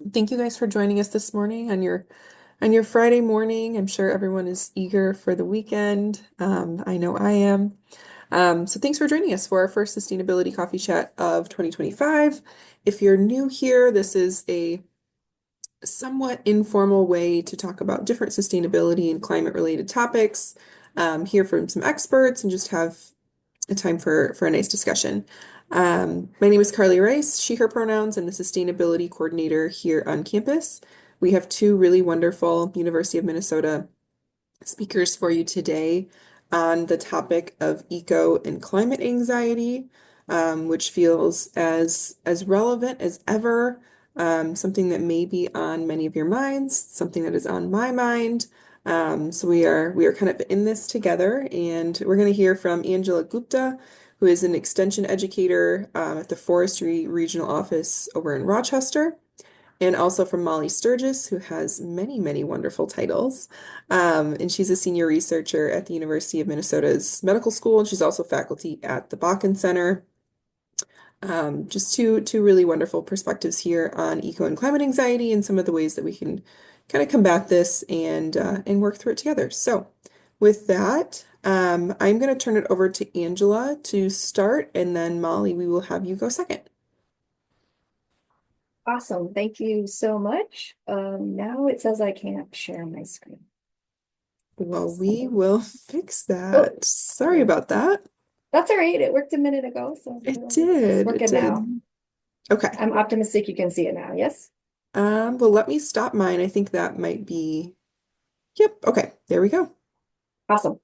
Thank you guys for joining us this morning on your Friday morning. I'm sure everyone is eager for the weekend. I know I am. So thanks for joining us for our first sustainability coffee chat of 2025. If you're new here, this is a somewhat informal way to talk about different sustainability and climate related topics, hear from some experts, and just have a time for a nice discussion. My name is Carly Rice, she, her pronouns, and the sustainability coordinator here on campus. We have two really wonderful University of Minnesota speakers for you today on the topic of eco and climate anxiety, which feels as relevant as ever, something that may be on many of your minds, something that is on my mind. So we are kind of in this together, and we're going to hear from Angela Gupta, who is an extension educator at the Forestry Regional Office over in Rochester, and also from Molly Sturges, who has many, many wonderful titles. And she's a senior researcher at the University of Minnesota's Medical School, and she's also faculty at the Bakken Center. Just two really wonderful perspectives here on eco and climate anxiety and some of the ways that we can kind of combat this and work through it together. So with that, I'm going to turn it over to Angela to start, and then Molly, we will have you go second. Awesome. Thank you so much. Now it says I can't share my screen. Well, we So, will fix oh, that. Sorry yeah, about that. that's all right. It worked a minute ago, so It it's did. It working now. did. Okay. I'm optimistic you can see it now. Yes? Well, let me stop mine. I think that might be, yep. Okay. There we go. Awesome.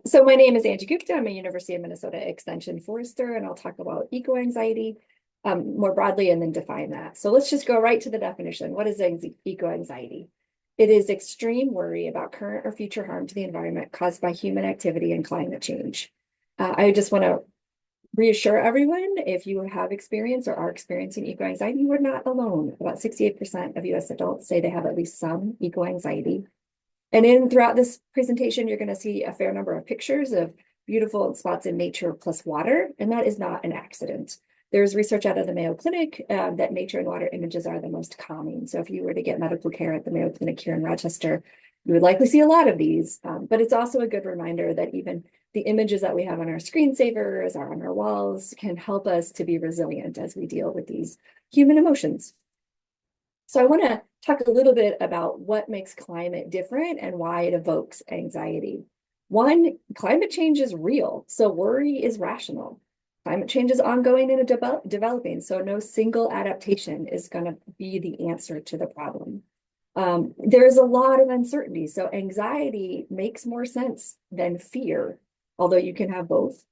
So my name is Angela Gupta. I'm a University of Minnesota Extension Forester, and I'll talk about eco-anxiety more broadly and then define that. So let's just go right to the definition. What is eco-anxiety? It is extreme worry about current or future harm to the environment caused by human activity and climate change. I just want to reassure everyone, if you have experience or are experiencing eco-anxiety, you are not alone. About 68% of US adults say they have at least some eco-anxiety. And throughout this presentation, you're going to see a fair number of pictures of beautiful spots in nature plus water, and that is not an accident. There's research out of the Mayo Clinic that nature and water images are the most calming. So if you were to get medical care at the Mayo Clinic here in Rochester, you would likely see a lot of these. But it's also a good reminder that even the images that we have on our screensavers or on our walls can help us to be resilient as we deal with these human emotions. So I want to talk a little bit about what makes climate different and why it evokes anxiety. One, climate change is real, so worry is rational. Climate change is ongoing and developing, so no single adaptation is going to be the answer to the problem. There is a lot of uncertainty, so anxiety makes more sense than fear, although you can have both.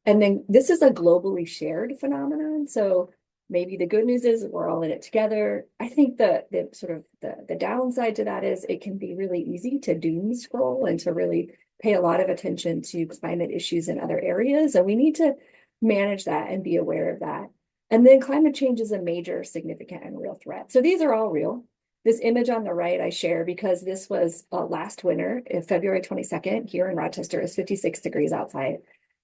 And then this is a globally shared phenomenon, so maybe the good news is we're all in it together. I think the sort of the downside to that is it can be really easy to doom scroll and to really pay a lot of attention to climate issues in other areas. And we need to manage that and be aware of that. And then climate change is a major, significant, and real threat. So these are all real. This image on the right I share because this was last winter, February 22nd, here in Rochester. It's 56 degrees outside.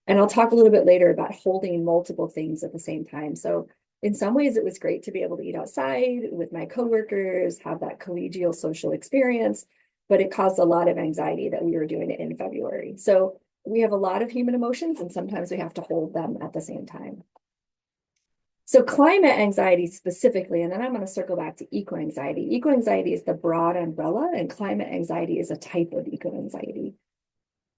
And I'll talk a little bit later about holding multiple things at the same time. So in some ways, it was great to be able to eat outside with my coworkers, have that collegial social experience, but it caused a lot of anxiety that we were doing it in February. So we have a lot of human emotions, and sometimes we have to hold them at the same time. So climate anxiety specifically, and then I'm going to circle back to eco-anxiety. Eco-anxiety is the broad umbrella, and climate anxiety is a type of eco-anxiety.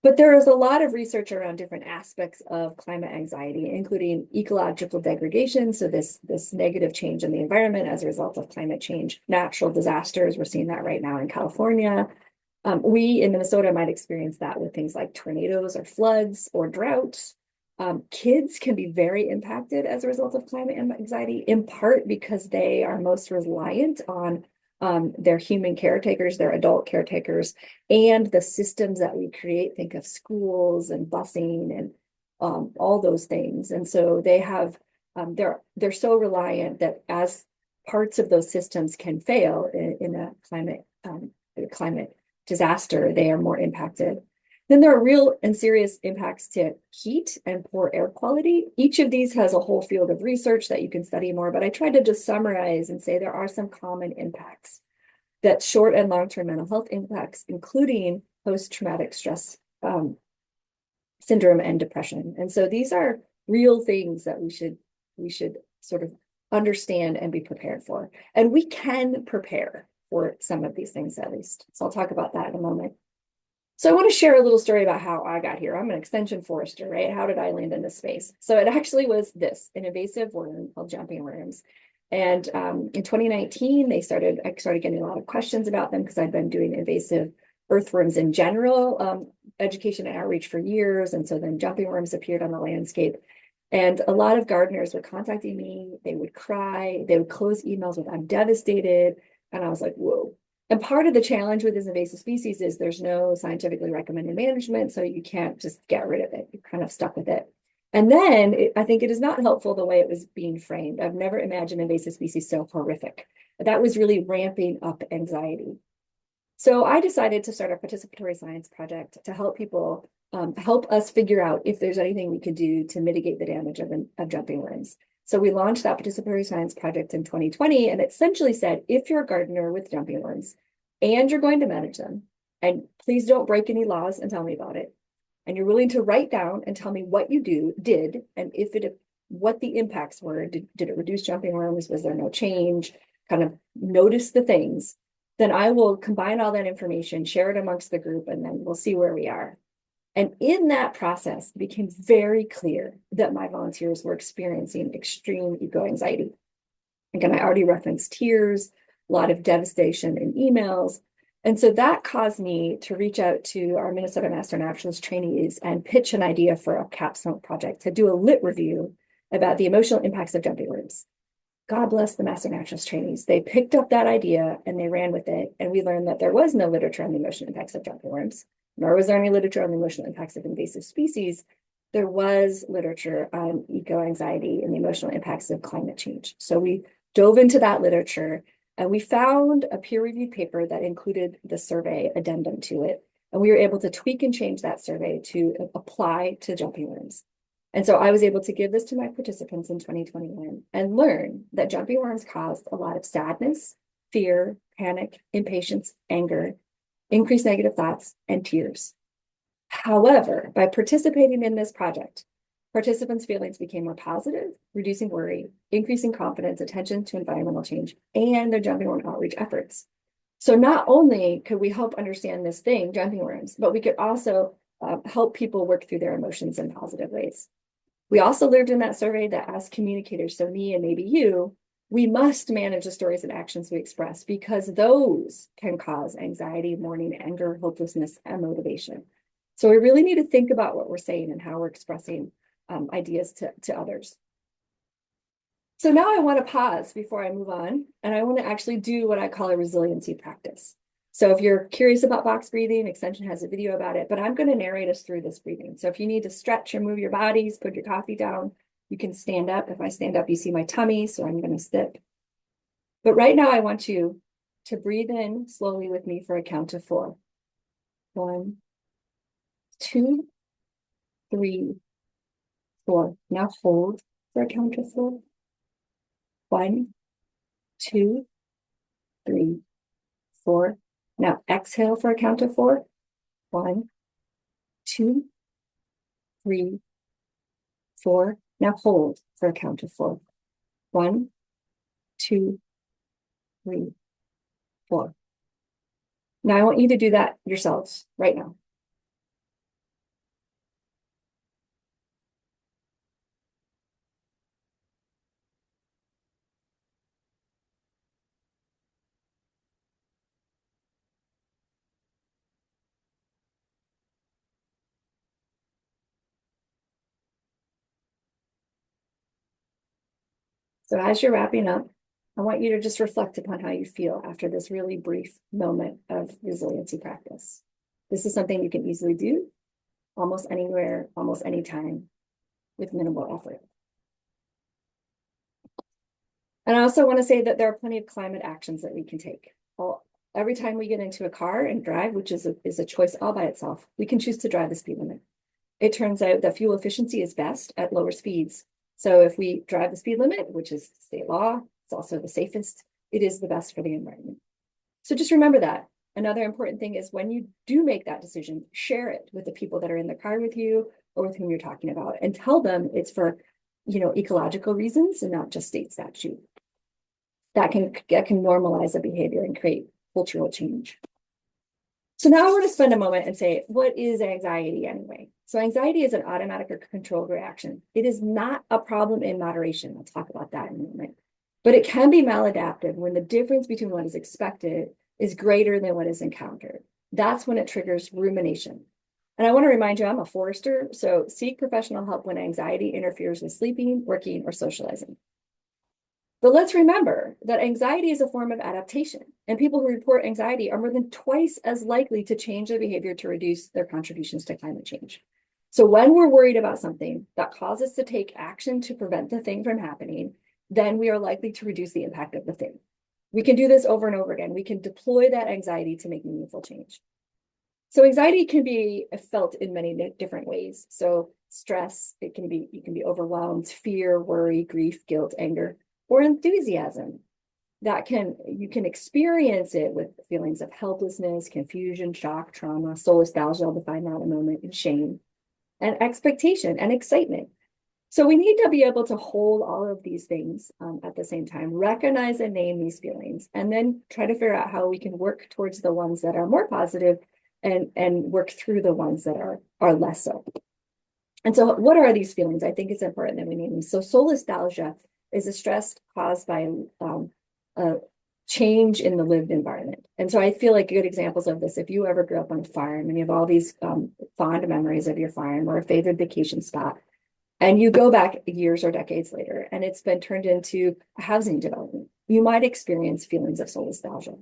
But there is a lot of research around different aspects of climate anxiety, including ecological degradation, so this negative change in the environment as a result of climate change, natural disasters, we're seeing that right now in California. We in Minnesota might experience that with things like tornadoes or floods or droughts. Kids can be very impacted as a result of climate anxiety, in part because they are most reliant on their human caretakers, their adult caretakers, and the systems that we create. Think of schools and busing and all those things. And so they have they're so reliant that as parts of those systems can fail in a climate disaster, they are more impacted. Then there are real and serious impacts to heat and poor air quality. Each of these has a whole field of research that you can study more, but I tried to just summarize and say there are some common impacts, that short and long-term mental health impacts, including post-traumatic stress syndrome and depression. And so these are real things that we should sort of understand and be prepared for. And we can prepare for some of these things at least. So I'll talk about that in a moment. So I want to share a little story about how I got here. I'm an extension forester, right? How did I land in this space? So it actually was an invasive worm called jumping worms. And in 2019, I started getting a lot of questions about them because I'd been doing invasive earthworms in general, education and outreach for years. And so then jumping worms appeared on the landscape. And a lot of gardeners were contacting me. They would cry. They would close emails with, "I'm devastated." And I was like, whoa. And part of the challenge with this invasive species is there's no scientifically recommended management, so you can't just get rid of it. You're kind of stuck with it. And then I think it is not helpful the way it was being framed. I've never imagined invasive species so horrific. That was really ramping up anxiety. So I decided to start a participatory science project to help people, help us figure out if there's anything we could do to mitigate the damage of jumping worms. So we launched that participatory science project in 2020, and it essentially said, if you're a gardener with jumping worms and you're going to manage them, and please don't break any laws and tell me about it, and you're willing to write down and tell me what you did, and what the impacts were, did it reduce jumping worms? Was there no change? Kind of notice the things. Then I will combine all that information, share it amongst the group, and then we'll see where we are. And in that process, it became very clear that my volunteers were experiencing extreme eco-anxiety. Again, I already referenced tears, a lot of devastation in emails. And so that caused me to reach out to our Minnesota Master Naturalist trainees and pitch an idea for a capstone project to do a lit review about the emotional impacts of jumping worms. God bless the Master Naturalist trainees. They picked up that idea and they ran with it. And we learned that there was no literature on the emotional impacts of jumping worms, nor was there any literature on the emotional impacts of invasive species. There was literature on eco-anxiety and the emotional impacts of climate change. So we dove into that literature and we found a peer-reviewed paper that included the survey addendum to it. And we were able to tweak and change that survey to apply to jumping worms. And so I was able to give this to my participants in 2021 and learn that jumping worms caused a lot of sadness, fear, panic, impatience, anger, increased negative thoughts, and tears. However, by participating in this project, participants' feelings became more positive, reducing worry, increasing confidence, attention to environmental change, and their jumping worm outreach efforts. So not only could we help understand this thing, jumping worms, but we could also help people work through their emotions in positive ways. We also learned in that survey that as communicators, so me and maybe you, we must manage the stories and actions we express because those can cause anxiety, mourning, anger, hopelessness, and motivation. So we really need to think about what we're saying and how we're expressing ideas to others. So now I want to pause before I move on, and I want to actually do what I call a resiliency practice. So if you're curious about box breathing, Extension has a video about it, but I'm going to narrate us through this breathing. So if you need to stretch or move your bodies, put your coffee down, you can stand up. If I stand up, you see my tummy, so I'm going to sit. But right now I want you to breathe in slowly with me for a count of 4. 1, 2, 3, 4. Now hold for a count of 4. 1, 2, 3, 4. Now exhale for a count of 4. 1, 2, 3, 4. Now hold for a count of 4. 1, 2, 3, 4. Now I want you to do that yourselves right now. So as you're wrapping up, I want you to just reflect upon how you feel after this really brief moment of resiliency practice. This is something you can easily do almost anywhere, almost anytime with minimal effort. And I also want to say that there are plenty of climate actions that we can take. Every time we get into a car and drive, which is a choice all by itself, we can choose to drive the speed limit. It turns out that fuel efficiency is best at lower speeds. So if we drive the speed limit, which is state law, it's also the safest, it is the best for the environment. So just remember that. Another important thing is when you do make that decision, share it with the people that are in the car with you or with whom you're talking about, and tell them it's for, ecological reasons and not just state statute. That can normalize a behavior and create cultural change. So now I want to spend a moment and say, what is anxiety anyway? So anxiety is an automatic or controlled reaction. It is not a problem in moderation. I'll talk about that in a moment. But it can be maladaptive when the difference between what is expected is greater than what is encountered. That's when it triggers rumination. And I want to remind you, I'm a forester, so seek professional help when anxiety interferes with sleeping, working, or socializing. But let's remember that anxiety is a form of adaptation, and people who report anxiety are more than twice as likely to change their behavior to reduce their contributions to climate change. So when we're worried about something that causes us to take action to prevent the thing from happening, then we are likely to reduce the impact of the thing. We can do this over and over again. We can deploy that anxiety to make meaningful change. So anxiety can be felt in many different ways. So stress, you can be overwhelmed, fear, worry, grief, guilt, anger, or enthusiasm. You can experience it with feelings of helplessness, confusion, shock, trauma, solastalgia, I'll define that in a moment, and shame, and expectation and excitement. So we need to be able to hold all of these things at the same time, recognize and name these feelings, and then try to figure out how we can work towards the ones that are more positive and work through the ones that are less so. And so what are these feelings? I think it's important that we name them. So solastalgia is a stress caused by a change in the lived environment. And so I feel like good examples of this, if you ever grew up on a farm and you have all these fond memories of your farm or a favorite vacation spot, and you go back years or decades later and it's been turned into a housing development, you might experience feelings of solastalgia.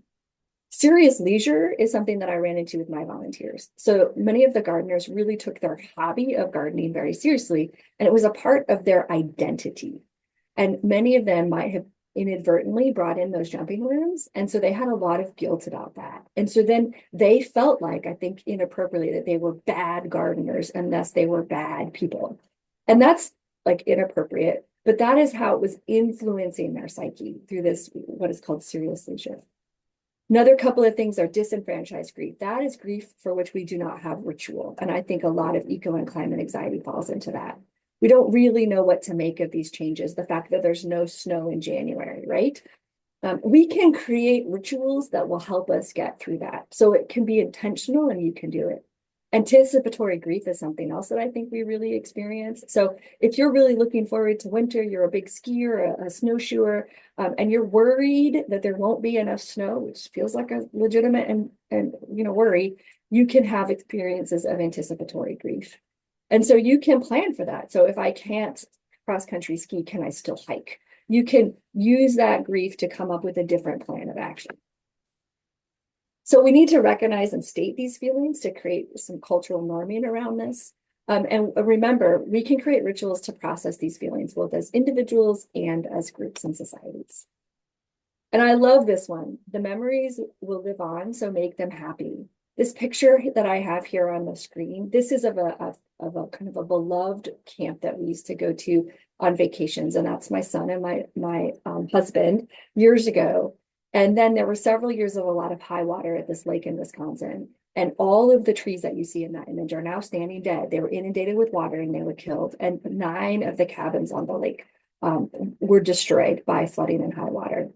Serious leisure is something that I ran into with my volunteers. So many of the gardeners really took their hobby of gardening very seriously, and it was a part of their identity. And many of them might have inadvertently brought in those jumping rooms. And so they had a lot of guilt about that. And so then they felt like, I think inappropriately, that they were bad gardeners and thus they were bad people. And that's like inappropriate, but that is how it was influencing their psyche through this, what is called serious leisure. Another couple of things are disenfranchised grief. That is grief for which we do not have ritual. And I think a lot of eco and climate anxiety falls into that. We don't really know what to make of these changes. The fact that there's no snow in January, right? We can create rituals that will help us get through that. So it can be intentional and you can do it. Anticipatory grief is something else that I think we really experience. So if you're really looking forward to winter, you're a big skier, a snowshoer, and you're worried that there won't be enough snow, which feels like a legitimate and worry, you can have experiences of anticipatory grief. And so you can plan for that. So if I can't cross-country ski, can I still hike? You can use that grief to come up with a different plan of action. So we need to recognize and state these feelings to create some cultural norming around this. And remember, we can create rituals to process these feelings, both as individuals and as groups and societies. And I love this one. The memories will live on, so make them happy. This picture that I have here on the screen, this is of a kind of a beloved camp that we used to go to on vacations. And that's my son and my husband years ago. And then there were several years of a lot of high water at this lake in Wisconsin. And all of the trees that you see in that image are now standing dead. They were inundated with water and they were killed. And 9 of the cabins on the lake were destroyed by flooding and high water.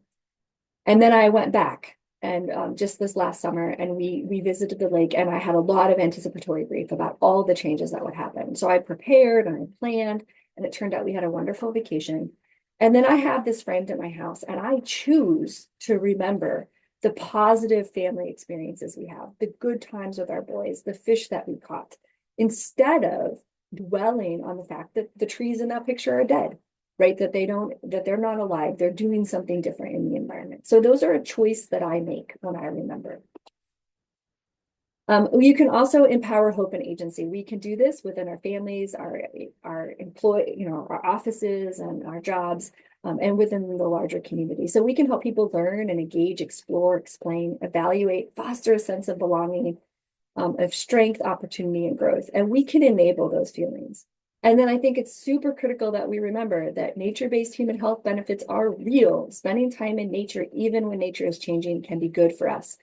And then I went back and just this last summer and we visited the lake, and I had a lot of anticipatory grief about all the changes that would happen. So I prepared and I planned, and it turned out we had a wonderful vacation. And then I have this framed at my house, and I choose to remember the positive family experiences we have, the good times with our boys, the fish that we caught, instead of dwelling on the fact that the trees in that picture are dead, right? That they're not alive. They're doing something different in the environment. So those are a choice that I make when I remember. You can also empower hope and agency. We can do this within our families, our employee, our offices and our jobs. and within the larger community. So we can help people learn and engage, explore, explain, evaluate, foster a sense of belonging, of strength, opportunity, and growth. And we can enable those feelings. And then I think it's super critical that we remember that nature-based human health benefits are real. Spending time in nature, even when nature is changing, can be good for us.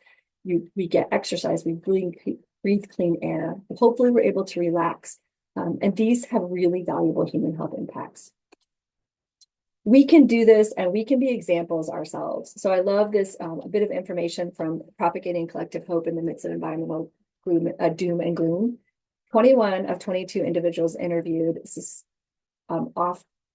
We get exercise, we breathe clean air. Hopefully we're able to relax. And these have really valuable human health impacts. We can do this and we can be examples ourselves. So I love this, a bit of information from Propagating Collective Hope in the Midst of Environmental Doom and Gloom. 21 of 22 individuals interviewed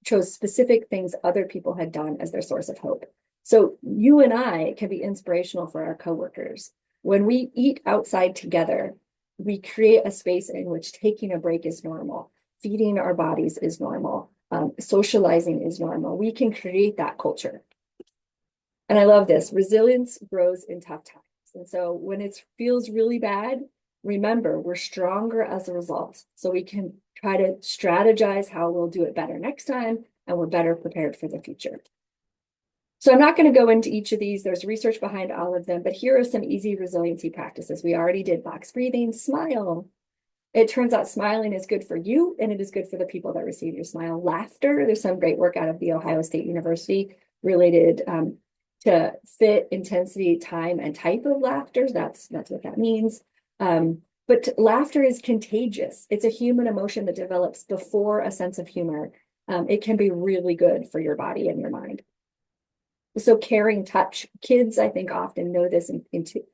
chose specific things other people had done as their source of hope. So you and I can be inspirational for our coworkers. When we eat outside together, we create a space in which taking a break is normal, feeding our bodies is normal, socializing is normal. We can create that culture. And I love this. Resilience grows in tough times. And so when it feels really bad, remember, we're stronger as a result. So we can try to strategize how we'll do it better next time, and we're better prepared for the future. So I'm not going to go into each of these. There's research behind all of them, but here are some easy resiliency practices. We already did box breathing, smile. It turns out smiling is good for you, and it is good for the people that receive your smile. Laughter, there's some great work out of the Ohio State University related to fit, intensity, time, and type of laughter. That's what that means. But laughter is contagious. It's a human emotion that develops before a sense of humor. It can be really good for your body and your mind. So caring touch, kids, I think, often know this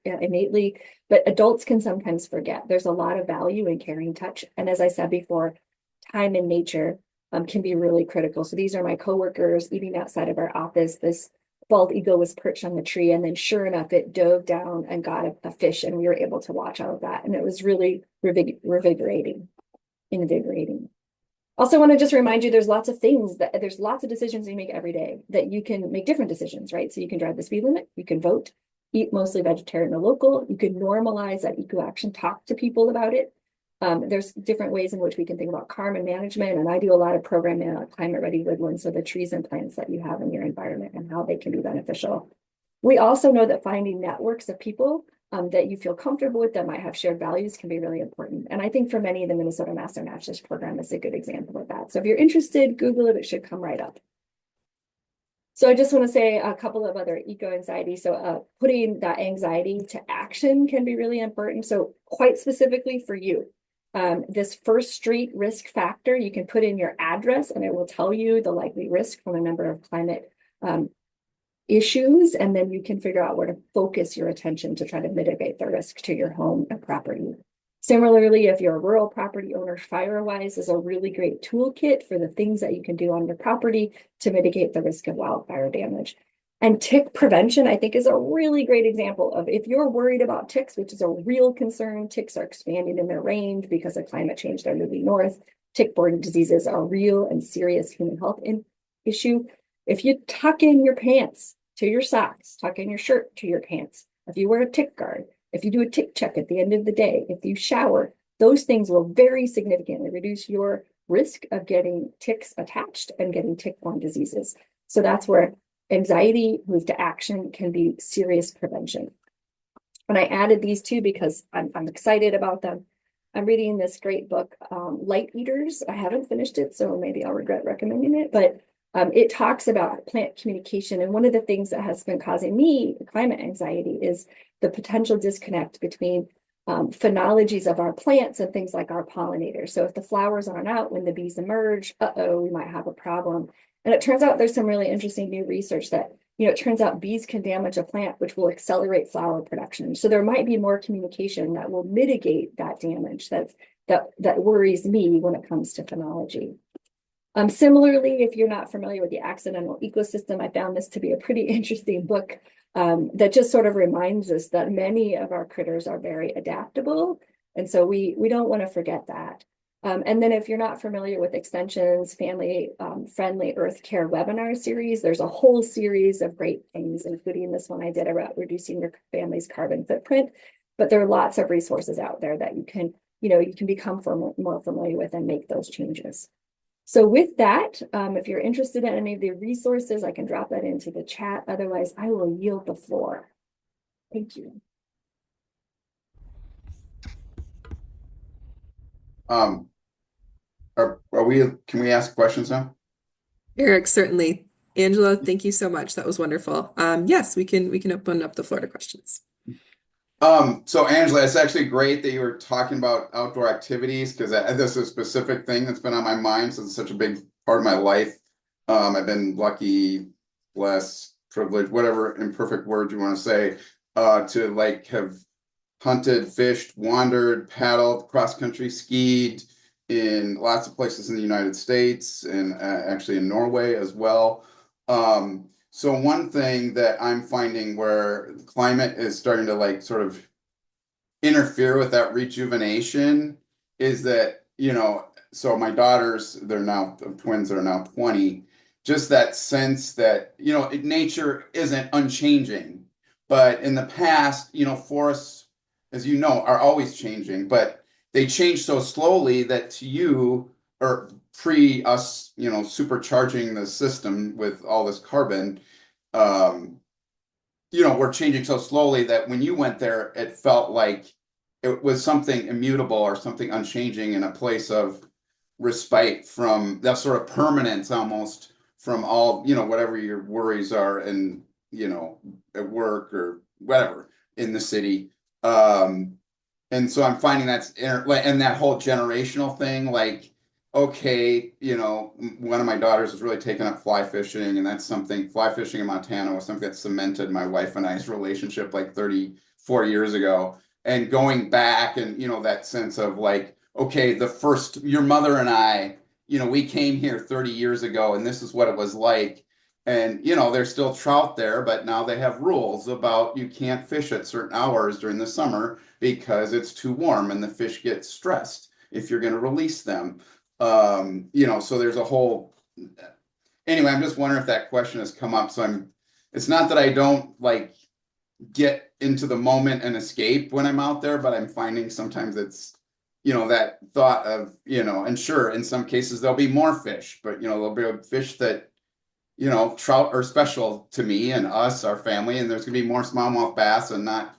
innately, but adults can sometimes forget. There's a lot of value in caring touch. And as I said before, time in nature can be really critical. So these are my coworkers eating outside of our office. This bald eagle was perched on the tree, and then sure enough, it dove down and got a fish, and we were able to watch all of that. And it was really invigorating. Also want to just remind you, there's lots of decisions you make every day that you can make different decisions, right? So you can drive the speed limit, you can vote, eat mostly vegetarian or local, you can normalize that eco action, talk to people about it. There's different ways in which we can think about carbon management, and I do a lot of programming on climate ready woodlands, so the trees and plants that you have in your environment and how they can be beneficial. We also know that finding networks of people that you feel comfortable with, that might have shared values, can be really important. And I think for many, the Minnesota Master Matches program is a good example of that. So if you're interested, Google it, it should come right up. So I just want to say a couple of other eco-anxiety. So putting that anxiety to action can be really important. So quite specifically for you, this first street risk factor, you can put in your address and it will tell you the likely risk from a number of climate issues, and then you can figure out where to focus your attention to try to mitigate the risk to your home and property. Similarly, if you're a rural property owner, FireWise is a really great toolkit for the things that you can do on your property to mitigate the risk of wildfire damage. And tick prevention, I think, is a really great example of, if you're worried about ticks, which is a real concern. Ticks are expanding in their range because of climate change. They're moving north. Tick-borne diseases are a real and serious human health issue. If you tuck in your pants to your socks, tuck in your shirt to your pants, if you wear a tick guard, if you do a tick check at the end of the day, if you shower, those things will very significantly reduce your risk of getting ticks attached and getting tick-borne diseases. So that's where anxiety moved to action can be serious prevention. And I added these two because I'm excited about them. I'm reading this great book, Light Eaters. I haven't finished it, so maybe I'll regret recommending it, but it talks about plant communication. And one of the things that has been causing me climate anxiety is the potential disconnect between phenologies of our plants and things like our pollinators. So if the flowers aren't out when the bees emerge, we might have a problem. And it turns out there's some really interesting new research that, it turns out bees can damage a plant, which will accelerate flower production. So there might be more communication that will mitigate that damage that worries me when it comes to phenology. Similarly, if you're not familiar with the accidental ecosystem, I found this to be a pretty interesting book that just sort of reminds us that many of our critters are very adaptable. And so we don't want to forget that. And then if you're not familiar with Extension's family friendly Earth Care webinar series, there's a whole series of great things, including this one I did about reducing your family's carbon footprint. But there are lots of resources out there that you can become more familiar with and make those changes. So with that, if you're interested in any of the resources, I can drop that into the chat. Otherwise, I will yield the floor. Thank you. Um, can we ask questions now? Eric, certainly. Angela, thank you so much. That was wonderful. Yes, we can open up the floor to questions. So Angela, it's actually great that you were talking about outdoor activities because this is a specific thing that's been on my mind since it's such a big part of my life. I've been lucky, blessed, privileged, whatever imperfect word you want to say, to like have hunted, fished, wandered, paddled, cross country skied in lots of places in the United States and actually in Norway as well. So one thing that I'm finding where the climate is starting to like sort of interfere with that rejuvenation is that, so my daughters, they're now twins that are now 20, just that sense that, nature isn't unchanging. But in the past, forests, as you know, are always changing, but they change so slowly that to you, or pre us, supercharging the system with all this carbon, um, we're changing so slowly that when you went there, it felt like it was something immutable or something unchanging in a place of respite from that sort of permanence almost from all, whatever your worries are and, at work or whatever in the city. And so I'm finding and that whole generational thing, like, okay, one of my daughters is really taking up fly fishing, and that's something, fly fishing in Montana was something that cemented my wife and I's relationship like 34 years ago. And going back and, that sense of like, okay, your mother and I, we came here 30 years ago and this is what it was like. And, there's still trout there, but now they have rules about you can't fish at certain hours during the summer because it's too warm and the fish get stressed if you're going to release them. So there's a whole, anyway, I'm just wondering if that question has come up. It's not that I don't like get into the moment and escape when I'm out there, but I'm finding sometimes it's, that thought of, and sure, in some cases there'll be more fish, but, there'll be fish that, trout are special to me and us, our family, and there's going to be more smallmouth bass and not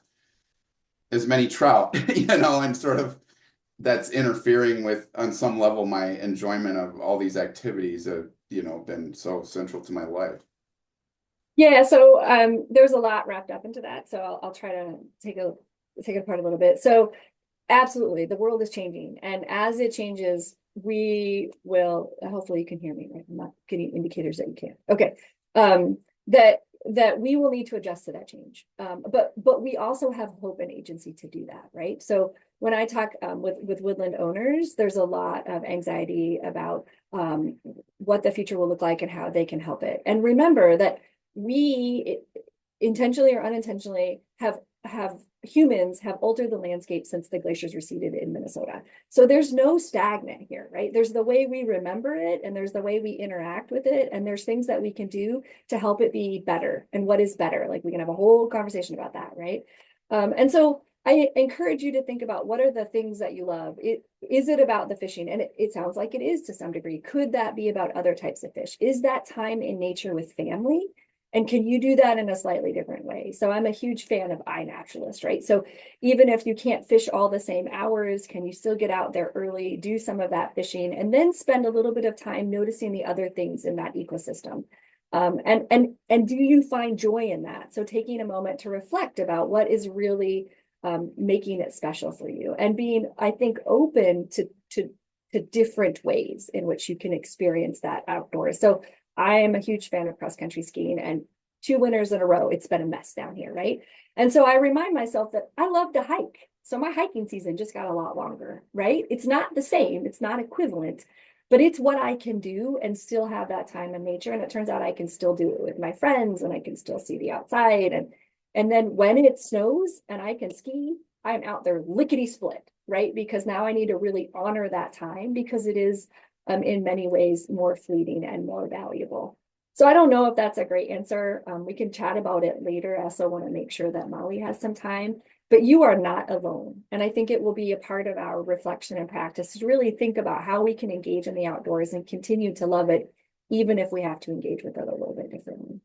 as many trout, and sort of that's interfering with, on some level, my enjoyment of all these activities that, been so central to my life. Yeah, so there's a lot wrapped up into that. So I'll try to take it apart a little bit. So absolutely, the world is changing. And as it changes, we will, hopefully you can hear me, right? I'm not getting indicators that you can't. Okay. That we will need to adjust to that change. But we also have hope and agency to do that, right? So when I talk with woodland owners, there's a lot of anxiety about what the future will look like and how they can help it. And remember that we intentionally or unintentionally have humans have altered the landscape since the glaciers receded in Minnesota. So there's no stagnant here, right? There's the way we remember it and there's the way we interact with it. And there's things that we can do to help it be better. And what is better? Like we can have a whole conversation about that, right? And so I encourage you to think about what are the things that you love. Is it about the fishing? And it sounds like it is to some degree. Could that be about other types of fish? Is that time in nature with family? And can you do that in a slightly different way? So I'm a huge fan of iNaturalist, right? So even if you can't fish all the same hours, can you still get out there early, do some of that fishing, and then spend a little bit of time noticing the other things in that ecosystem? And do you find joy in that? So taking a moment to reflect about what is really making it special for you and being, I think, open to different ways in which you can experience that outdoors. So I am a huge fan of cross country skiing, and 2 winters in a row, it's been a mess down here, right? And so I remind myself that I love to hike. So my hiking season just got a lot longer, right? It's not the same, it's not equivalent, but it's what I can do and still have that time in nature. And it turns out I can still do it with my friends and I can still see the outside. And then when it snows and I can ski, I'm out there lickety split, right? Because now I need to really honor that time because it is in many ways more fleeting and more valuable. So I don't know if that's a great answer. We can chat about it later. I also want to make sure that Molly has some time, but you are not alone. And I think it will be a part of our reflection and practice to really think about how we can engage in the outdoors and continue to love it, even if we have to engage with it a little bit differently.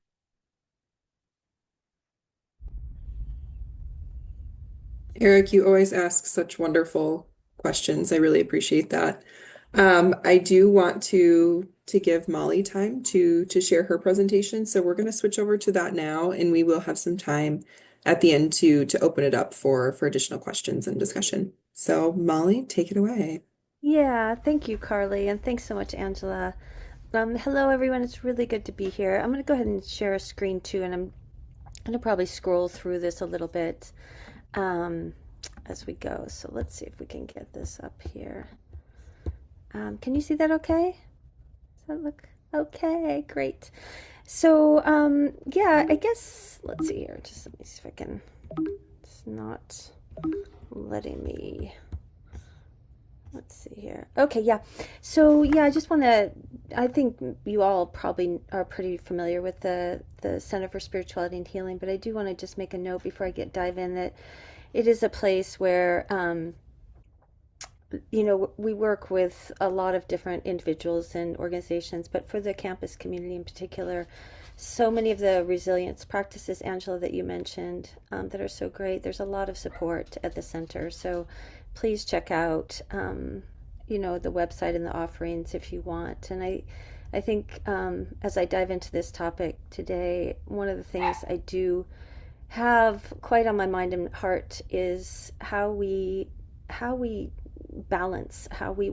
Eric, you always ask such wonderful questions. I really appreciate that. I do want to give Molly time to share her presentation, so we're going to switch over to that now, and we will have some time at the end to open it up for additional questions and discussion. So, Molly, take it away. Yeah, thank you, Carly, and thanks so much, Angela. Hello, everyone. It's really good to be here. I'm going to go ahead and share a screen too, and I'm going to probably scroll through this a little bit um, as we go. So let's see if we can get this up here. Can you see that okay? Does that look okay? Great. So, yeah, I guess, let's see here. Just let me see if I can. It's not letting me. Let's see here. Okay, yeah. So, yeah, I just want to, I think you all probably are pretty familiar with the Center for Spirituality and Healing, but I do want to just make a note before I dive in that it is a place where, we work with a lot of different individuals and organizations, but for the campus community in particular, so many of the resilience practices, Angela, that you mentioned, that are so great. There's a lot of support at the center. So please check out, the website and the offerings if you want. And I think as I dive into this topic today, one of the things I do have quite on my mind and heart is how we balance, how we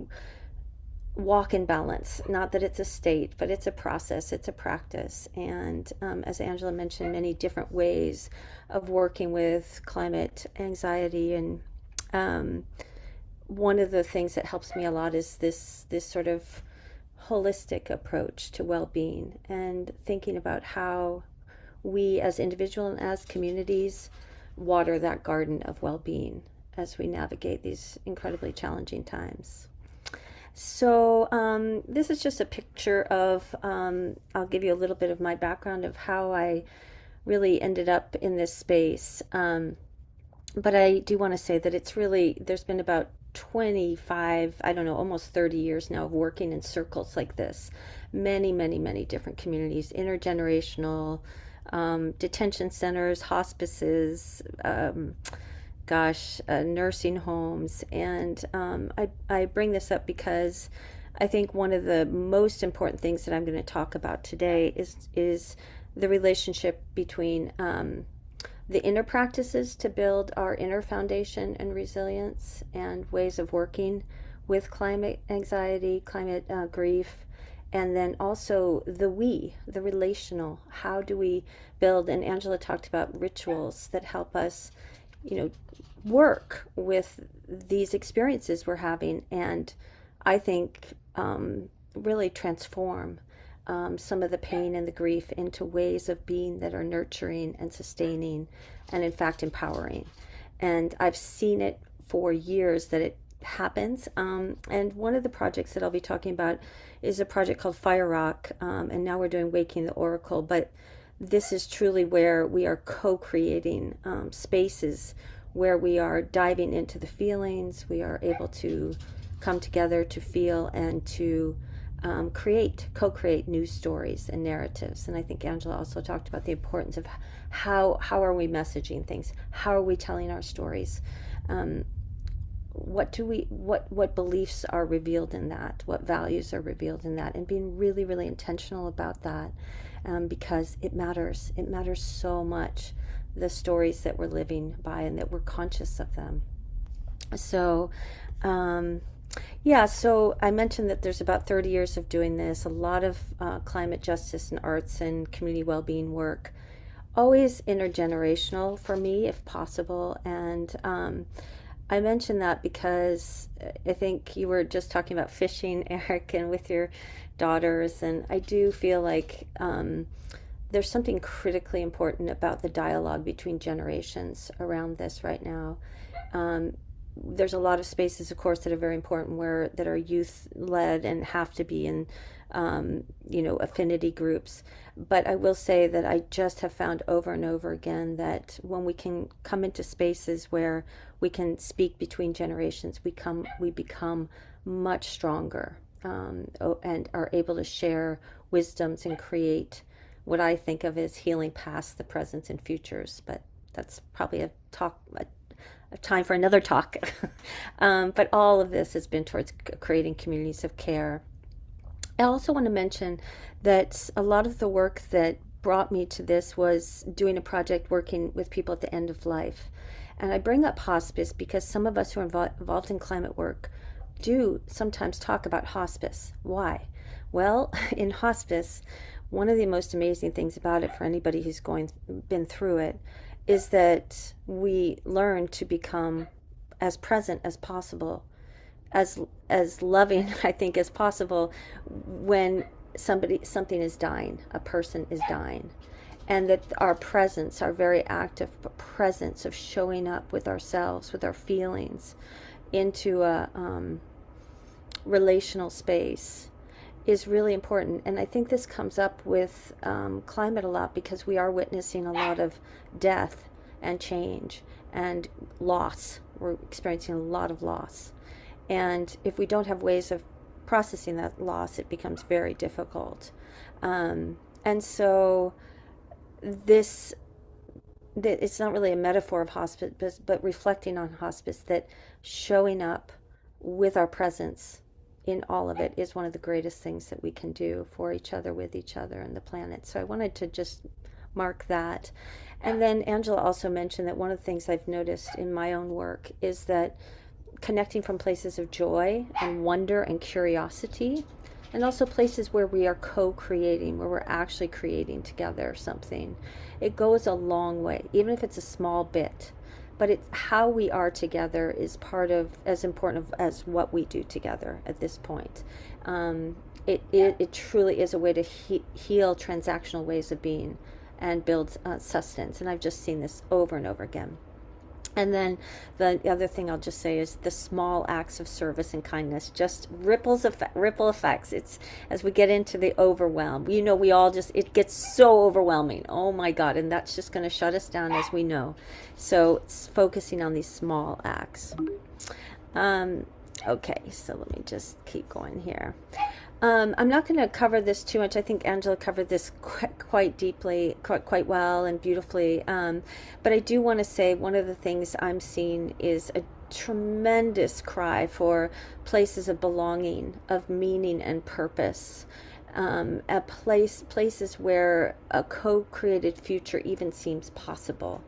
walk in balance. Not that it's a state, but it's a process, it's a practice. And as Angela mentioned, many different ways of working with climate anxiety. And one of the things that helps me a lot is this sort of holistic approach to well-being and thinking about how we as individuals and as communities water that garden of well-being as we navigate these incredibly challenging times. So this is just a picture of, I'll give you a little bit of my background of how I really ended up in this space. But I do want to say that there's been about 25, I don't know, almost 30 years now of working in circles like this. Many, many, many different communities, intergenerational, detention centers, hospices, nursing homes. And I bring this up because I think one of the most important things that I'm going to talk about today is the relationship between the inner practices to build our inner foundation and resilience and ways of working with climate anxiety, climate grief, and then also the relational. How do we build? And Angela talked about rituals that help us, work with these experiences we're having, and I think really transform some of the pain and the grief into ways of being that are nurturing and sustaining and in fact empowering. And I've seen it for years that it happens. And one of the projects that I'll be talking about is a project called Fire Rock, and now we're doing Waking the Oracle. But this is truly where we are co-creating spaces where we are diving into the feelings. We are able to come together to feel and to co-create new stories and narratives. And I think Angela also talked about the importance of how are we messaging things? How are we telling our stories? What beliefs are revealed in that? What values are revealed in that? And being really, really intentional about that, because it matters. It matters so much, the stories that we're living by and that we're conscious of them. So, so I mentioned that there's about 30 years of doing this, a lot of climate justice and arts and community well-being work, always intergenerational for me if possible. And I mention that because I think you were just talking about fishing, Eric, and with your daughters, and I do feel like there's something critically important about the dialogue between generations around this right now. there's a lot of spaces, of course, that are very important that are youth led and have to be in, affinity groups. But I will say that I just have found over and over again that when we can come into spaces where we can speak between generations, we become much stronger, and are able to share wisdoms and create what I think of as healing past, the presents, and futures. But that's probably a time for another talk. But all of this has been towards creating communities of care. I also want to mention that a lot of the work that brought me to this was doing a project working with people at the end of life. And I bring up hospice because some of us who are involved in climate work do sometimes talk about hospice. Why? Well, in hospice, one of the most amazing things about it for anybody who's been through it is that we learn to become as present as possible, as loving, I think, as possible when something is dying, a person is dying, and that our presence, our very active presence of showing up with ourselves, with our feelings, into a relational space is really important. And I think this comes up with climate a lot because we are witnessing a lot of death and change and loss. We're experiencing a lot of loss. And if we don't have ways of processing that loss, it becomes very difficult. And so this, that it's not really a metaphor of hospice, but reflecting on hospice, that showing up with our presence in all of it is one of the greatest things that we can do for each other, with each other, and the planet. So I wanted to just mark that. And then Angela also mentioned that one of the things I've noticed in my own work is that connecting from places of joy and wonder and curiosity, and also places where we are co-creating, where we're actually creating together something, it goes a long way, even if it's a small bit. But it's how we are together is part of, as important as what we do together at this point. It truly is a way to heal transactional ways of being and build sustenance. And I've just seen this over and over again. And then the other thing I'll just say is the small acts of service and kindness, just ripple effects. It's as we get into the overwhelm, we all just, it gets so overwhelming. Oh my God. And that's just going to shut us down, as we know. So it's focusing on these small acts. Okay, so let me just keep going here. I'm not going to cover this too much. I think Angela covered this quite deeply, quite well and beautifully. But I do want to say one of the things I'm seeing is a tremendous cry for places of belonging, of meaning and purpose. Places where a co-created future even seems possible.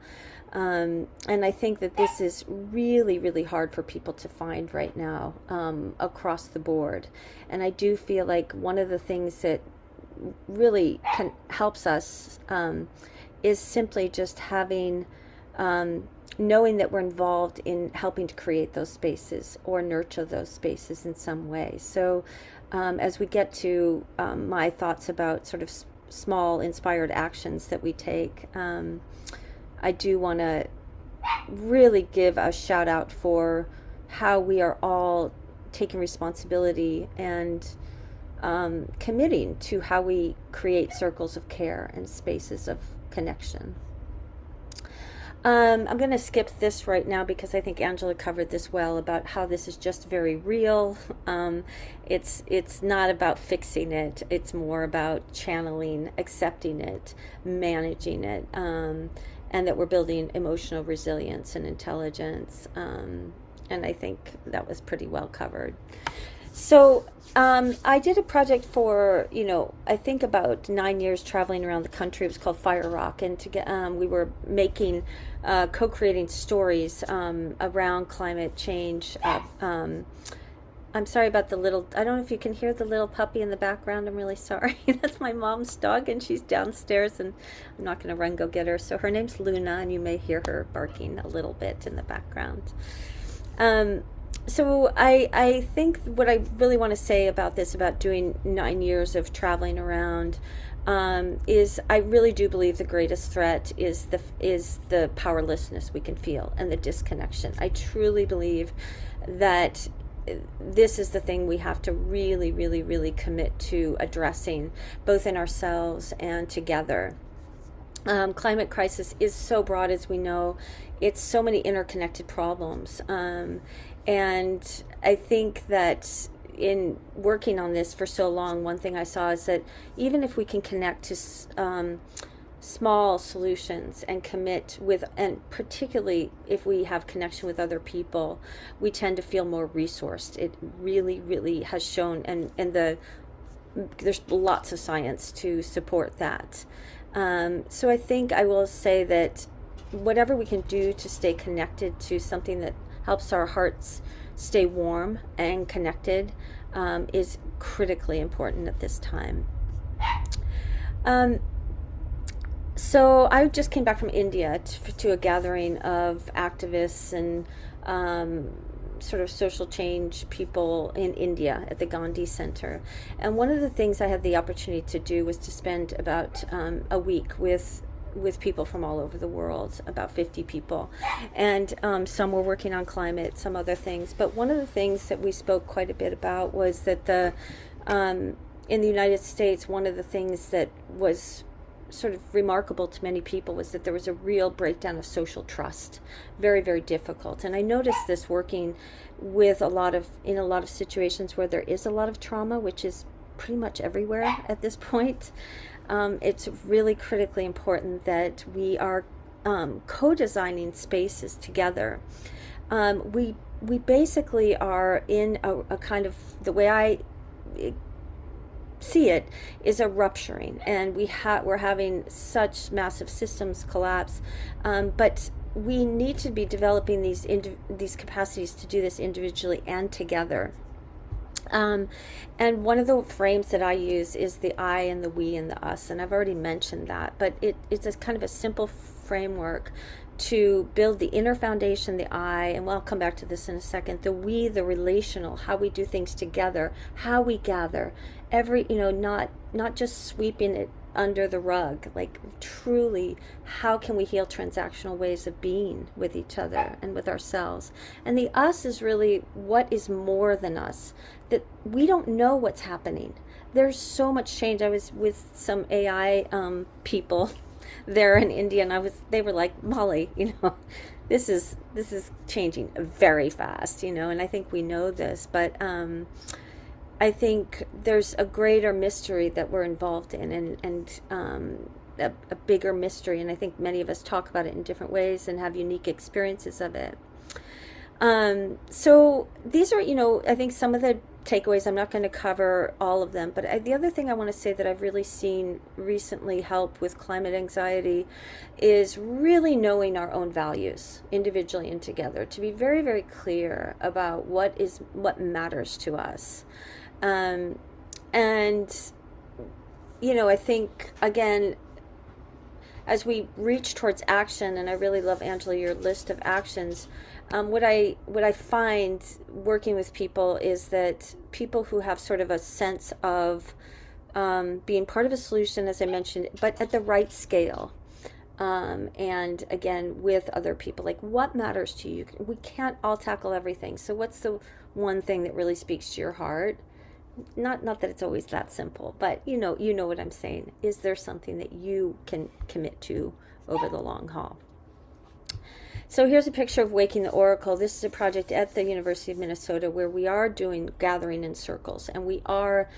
And I think that this is really, really hard for people to find right now, across the board. And I do feel like one of the things that really helps us is simply just having, knowing that we're involved in helping to create those spaces or nurture those spaces in some way. So as we get to my thoughts about sort of small inspired actions that we take, I do want to really give a shout out for how we are all taking responsibility and committing to how we create circles of care and spaces of connection. I'm going to skip this right now because I think Angela covered this well about how this is just very real. It's not about fixing it. It's more about channeling, accepting it, managing it. And that we're building emotional resilience and intelligence. And I think that was pretty well covered. So I did a project for, I think about 9 years traveling around the country. It was called Fire Rock. And we were making, co-creating stories around climate change. I'm sorry about I don't know if you can hear the little puppy in the background. I'm really sorry. That's my mom's dog, and she's downstairs, and I'm not going to run go get her. So her name's Luna, and you may hear her barking a little bit in the background. So I think what I really want to say about this, about doing 9 years of traveling around, is I really do believe the greatest threat is the powerlessness we can feel and the disconnection. I truly believe that this is the thing we have to really, really, really commit to addressing, both in ourselves and together. Climate crisis is so broad, as we know. It's so many interconnected problems. And I think that in working on this for so long, one thing I saw is that even if we can connect to small solutions and commit with, and particularly if we have connection with other people, we tend to feel more resourced. It really, really has shown, and there's lots of science to support that. So I think I will say that whatever we can do to stay connected to something that helps our hearts stay warm and connected is critically important at this time. So I just came back from India to a gathering of activists and sort of social change people in India at the Bakken Center. And one of the things I had the opportunity to do was to spend about a week with people from all over the world, about 50 people. And some were working on climate, some other things. But one of the things that we spoke quite a bit about was that in the United States, one of the things that was sort of remarkable to many people was that there was a real breakdown of social trust. Very, very difficult. And I noticed this working with in a lot of situations where there is a lot of trauma, which is pretty much everywhere at this point. It's really critically important that we are co-designing spaces together. We basically are in a kind of, the way I see it, is a rupturing, and we're having such massive systems collapse, but we need to be developing these capacities to do this individually and together. And one of the frames that I use is the I and the we and the us, and I've already mentioned that, but it's a kind of a simple framework to build the inner foundation, the I, and I'll come back to this in a second, the we, the relational, how we do things together, how we gather, not just sweeping it under the rug, like truly, how can we heal transactional ways of being with each other and with ourselves. And the us is really what is more than us, that we don't know what's happening. There's so much change. I was with some AI people there in India, and they were like, Molly, this is changing very fast, and I think we know this, but I think there's a greater mystery that we're involved in, and a bigger mystery, and I think many of us talk about it in different ways and have unique experiences of it. So these are, I think some of the takeaways. I'm not going to cover all of them, but the other thing I want to say that I've really seen recently help with climate anxiety is really knowing our own values individually and together, to be very, very clear about what matters to us. And I think, again, as we reach towards action, and I really love, Angela, your list of actions, what I find working with people is that people who have sort of a sense of being part of a solution, as I mentioned, but at the right scale, and again with other people, like what matters to you. We can't all tackle everything, so what's the one thing that really speaks to your heart? Not that it's always that simple, but you know what I'm saying. Is there something that you can commit to over the long haul? So here's a picture of Waking the Oracle. This is a project at the University of Minnesota where we are doing gathering in circles, and we are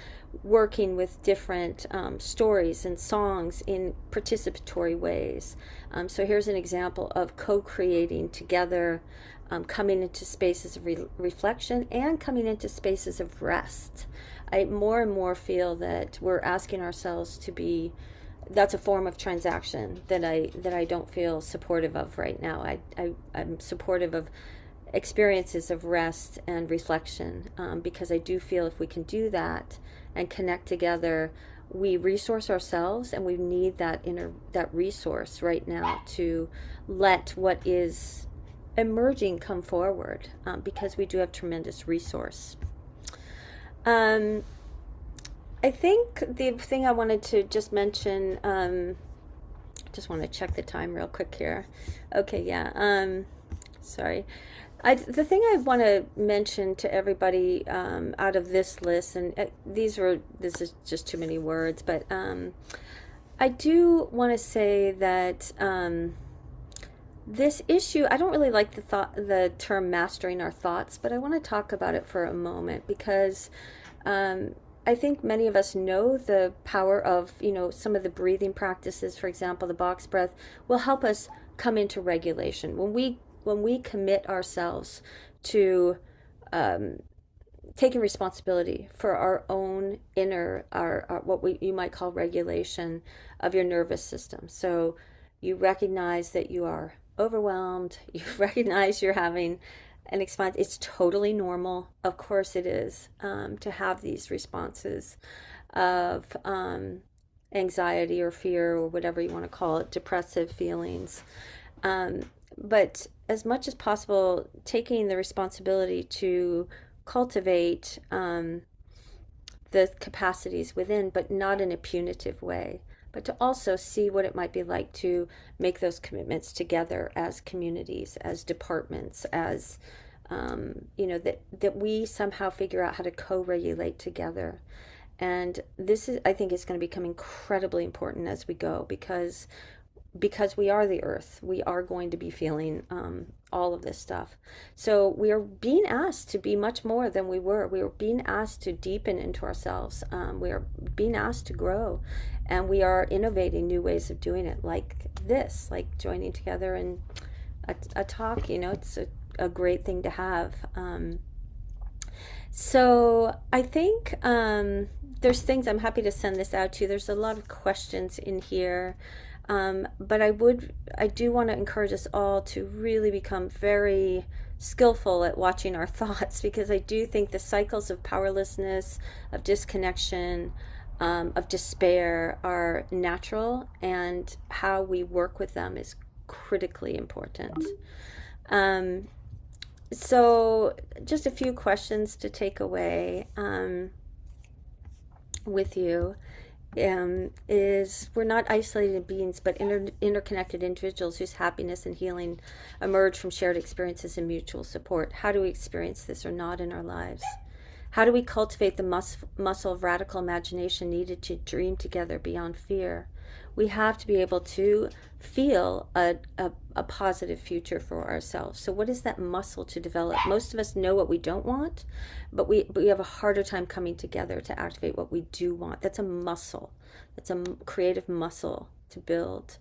working with different stories and songs in participatory ways. So here's an example of co-creating together, coming into spaces of reflection and coming into spaces of rest. I more and more feel that we're asking ourselves to be, that's a form of transaction that I don't feel supportive of right now. I'm supportive of experiences of rest and reflection, because I do feel if we can do that and connect together, we resource ourselves, and we need that resource right now to let what is emerging come forward, because we do have tremendous resource. I think the thing I wanted to just mention, just want to check the time real quick here. Okay, yeah. Sorry. The thing I want to mention to everybody out of this list, and this is just too many words, but I do want to say that this issue, I don't really like the term mastering our thoughts, but I want to talk about it for a moment because I think many of us know the power of, some of the breathing practices, for example, the box breath will help us come into regulation. When we commit ourselves to um, taking responsibility for our own inner, our what you might call regulation of your nervous system. So you recognize that you are overwhelmed, you recognize you're having an response. It's totally normal. Of course, it is to have these responses of anxiety or fear or whatever you want to call it, depressive feelings. Um, but as much as possible, taking the responsibility to cultivate the capacities within, but not in a punitive way, but to also see what it might be like to make those commitments together as communities, as departments, as that we somehow figure out how to co-regulate together. And this is, I think, is going to become incredibly important as we go because we are the earth. We are going to be feeling all of this stuff. So we are being asked to be much more than we were. We are being asked to deepen into ourselves. We are being asked to grow. And we are innovating new ways of doing it, like this, like joining together in a talk. It's a great thing to have. So I think there's things, I'm happy to send this out to you. There's a lot of questions in here. But I do want to encourage us all to really become very skillful at watching our thoughts, because I do think the cycles of powerlessness, of disconnection, of despair are natural, and how we work with them is critically important. Um, so just a few questions to take away with you. Is we're not isolated beings, but interconnected individuals whose happiness and healing emerge from shared experiences and mutual support. How do we experience this or not in our lives? How do we cultivate the muscle of radical imagination needed to dream together beyond fear? We have to be able to feel a positive future for ourselves. So what is that muscle to develop? Most of us know what we don't want, but we have a harder time coming together to activate what we do want. That's a muscle. That's a creative muscle to build.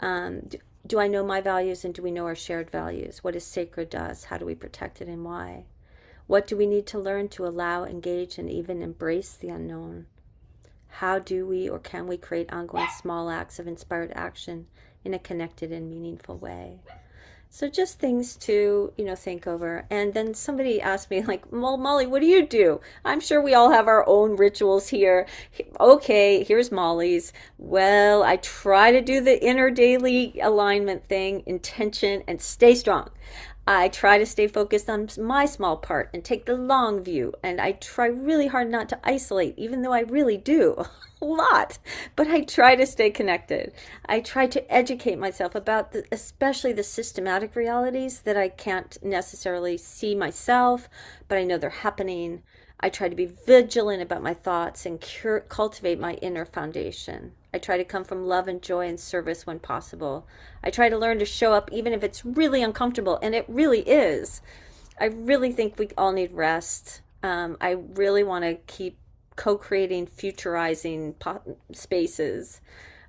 Do I know my values, and do we know our shared values? What is sacred to us? How do we protect it, and why? What do we need to learn to allow, engage, and even embrace the unknown? How do we or can we create ongoing small acts of inspired action in a connected and meaningful way? So just things to, think over. And then somebody asked me, like, well, Molly, what do you do? I'm sure we all have our own rituals here. Okay, here's Molly's. Well, I try to do the inner daily alignment thing, intention, and stay strong. I try to stay focused on my small part and take the long view. And I try really hard not to isolate, even though I really do a lot. But I try to stay connected. I try to educate myself about especially the systematic realities that I can't necessarily see myself, but I know they're happening. I try to be vigilant about my thoughts and cultivate my inner foundation. I try to come from love and joy and service when possible. I try to learn to show up even if it's really uncomfortable, and it really is. I really think we all need rest. I really want to keep co-creating, futurizing spaces,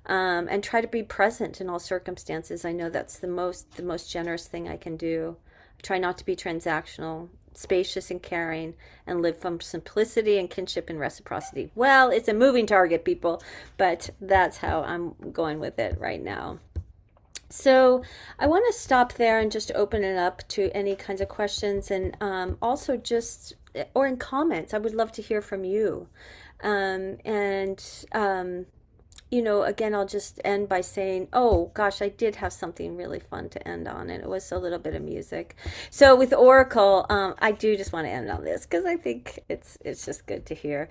and try to be present in all circumstances. I know that's the most generous thing I can do. I try not to be transactional, spacious and caring, and live from simplicity and kinship and reciprocity. Well, it's a moving target, people, but that's how I'm going with it right now. So I want to stop there and just open it up to any kinds of questions, and also just, or in comments. I would love to hear from you. And again, I'll just end by saying, oh gosh, I did have something really fun to end on, and it was a little bit of music. So with Oracle, I do just want to end on this because I think it's just good to hear.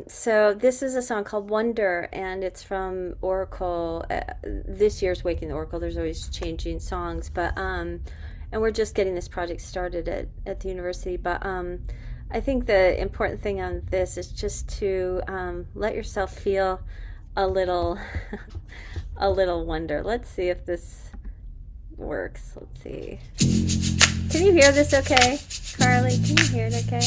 So this is a song called Wonder, and it's from Oracle. This year's Waking the Oracle. There's always changing songs, but and we're just getting this project started at the university, but I think the important thing on this is just to let yourself feel a little a little wonder. Let's see if this works. Let's see. Can you hear this okay? Carly, can you hear it okay?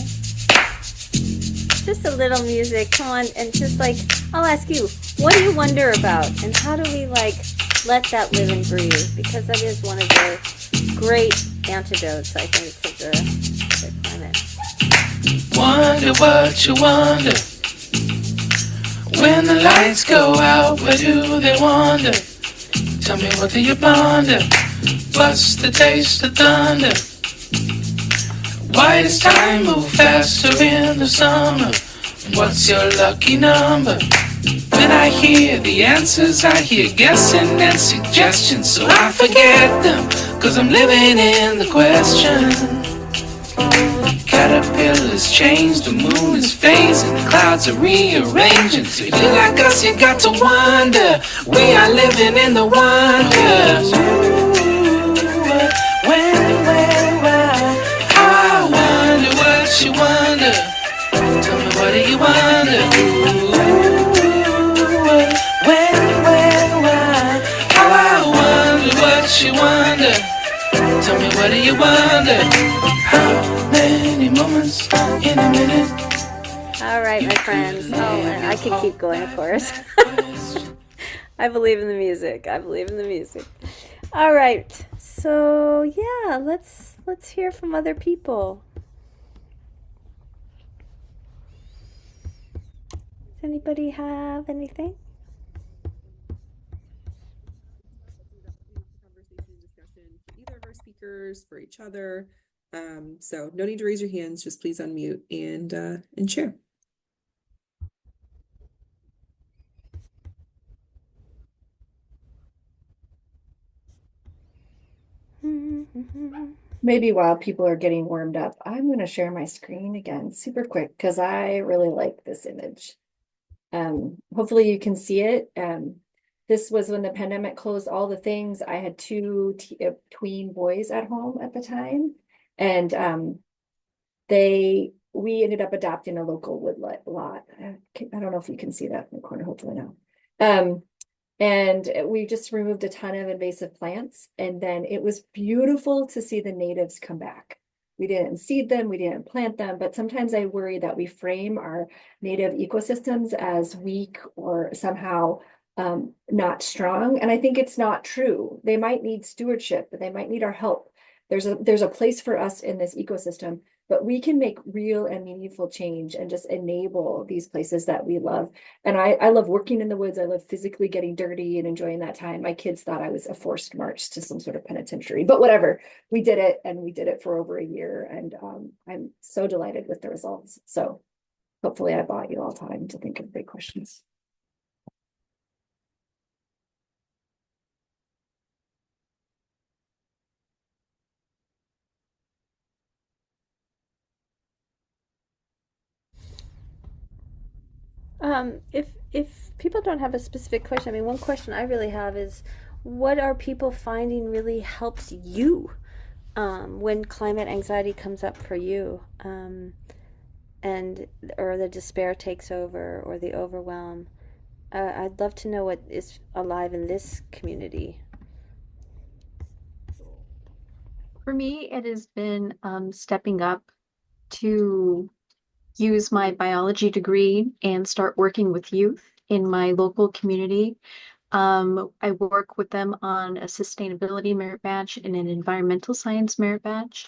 Just a little music. Come on, and just like, I'll ask you, what do you wonder about? And how do we like let that live and breathe? Because that is one of the great antidotes, I think, to the climate. Wonder what you wonder. When the lights go out, where do they wander? Tell me, what do you ponder? What's the taste of thunder? Why does time move faster in the summer? What's your lucky number? When I hear the answers, I hear guessing and suggestions, so I forget them, 'cause I'm living in the question. Caterpillars change, the moon is phasing, the clouds are rearranging. So if you like us, you got to wonder. We are living in the wonder. When, where, why? I wonder what you wonder. Tell me, what do you wonder? When, where, why? I wonder what you wonder. Tell me, what do you wonder? How many moments in a minute? All right, my friends. Oh, and I could keep going, of course. I believe in the music. I believe in the music. All right. So yeah, let's hear from other people. Does anybody have anything? Conversation, discussion for either of our speakers, for each other. So no need to raise your hands, just please unmute and share. Maybe while people are getting warmed up, I'm going to share my screen again super quick because I really like this image. Hopefully you can see it. This was when the pandemic closed all the things. I had two tween boys at home at the time, and we ended up adopting a local woodlot lot. I don't know if you can see that in the corner, hopefully now. And we just removed a ton of invasive plants, and then it was beautiful to see the natives come back. We didn't seed them, we didn't plant them, but sometimes I worry that we frame our native ecosystems as weak or somehow not strong. And I think it's not true. They might need stewardship, but they might need our help. There's a place for us in this ecosystem, but we can make real and meaningful change and just enable these places that we love. And I love working in the woods. I love physically getting dirty and enjoying that time. My kids thought I was a forced march to some sort of penitentiary, but whatever. We did it, and we did it for over a year. And I'm so delighted with the results. So hopefully I bought you all time to think of great questions. If people don't have a specific question, I mean, one question I really have is, what are people finding really helps you when climate anxiety comes up for you, and or the despair takes over or the overwhelm? I'd love to know what is alive in this community. For me, it has been stepping up to use my biology degree and start working with youth in my local community. I work with them on a sustainability merit badge and an environmental science merit badge.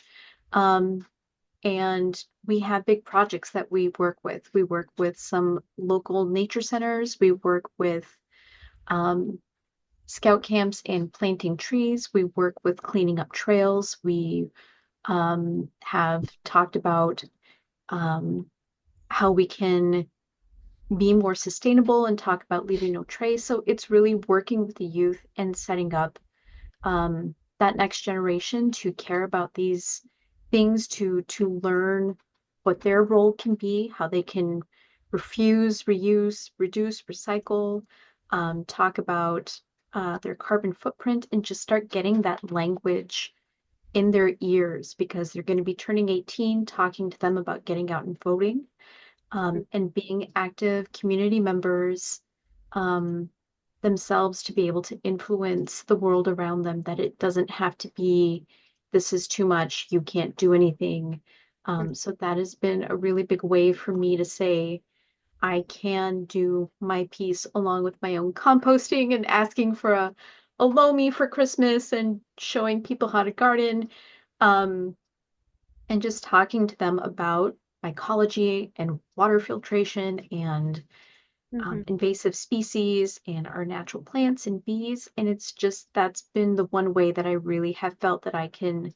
And we have big projects that we work with. We work with some local nature centers. We work with scout camps and planting trees. We work with cleaning up trails. We have talked about how we can be more sustainable and talk about leaving no trace. So it's really working with the youth and setting up that next generation to care about these things, to learn what their role can be, how they can refuse, reuse, reduce, recycle, talk about their carbon footprint, and just start getting that language in their ears because they're going to be turning 18, talking to them about getting out and voting, and being active community members um, themselves to be able to influence the world around them, that it doesn't have to be, this is too much, you can't do anything. So that has been a really big way for me to say, I can do my piece along with my own composting and asking for a loamy for Christmas and showing people how to garden. Um, and just talking to them about mycology and water filtration and Hmm. invasive species and our natural plants and bees. And it's just that's been the one way that I really have felt that I can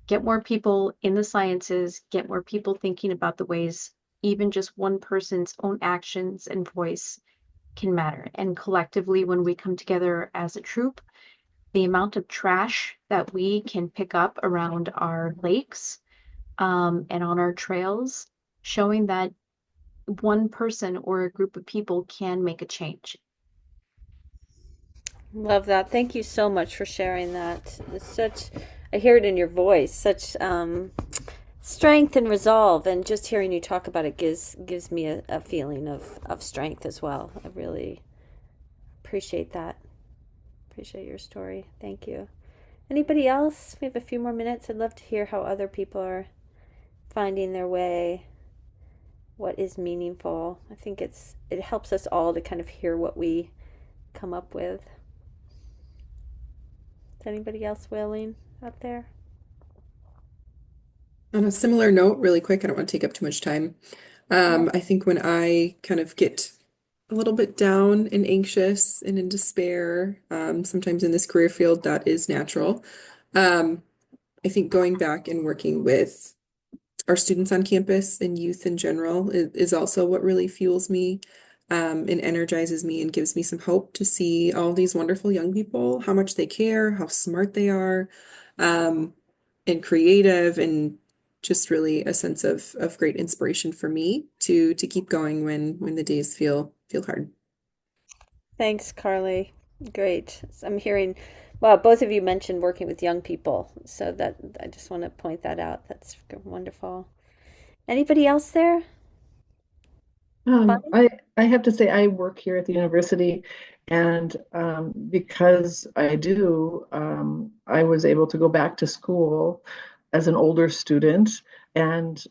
get more people in the sciences, get more people thinking about the ways even just one person's own actions and voice can matter. And collectively, when we come together as a troop, the amount of trash that we can pick up around our lakes, and on our trails, showing that one person or a group of people can make a change. Love that. Thank you so much for sharing that. It's such, I hear it in your voice, such strength and resolve. And just hearing you talk about it gives me a feeling of strength as well. I really appreciate that. Appreciate your story. Thank you. Anybody else? We have a few more minutes. I'd love to hear how other people are finding their way, what is meaningful. I think it helps us all to kind of hear what we come up with. Is anybody else willing out there? On a similar note, really quick, I don't want to take up too much time. Yeah. I think when I kind of get a little bit down and anxious and in despair, sometimes in this career field, that is natural. Um, I think going back and working with our students on campus and youth in general is also what really fuels me, and energizes me and gives me some hope to see all these wonderful young people, how much they care, how smart they are, um, and creative, and just really a sense of great inspiration for me to keep going when the days feel hard. Thanks, Carly. Great. I'm hearing, well, both of you mentioned working with young people, so that I just want to point that out. That's wonderful. Anybody else there? Bonnie? I have to say I work here at the university, and because I do, I was able to go back to school as an older student and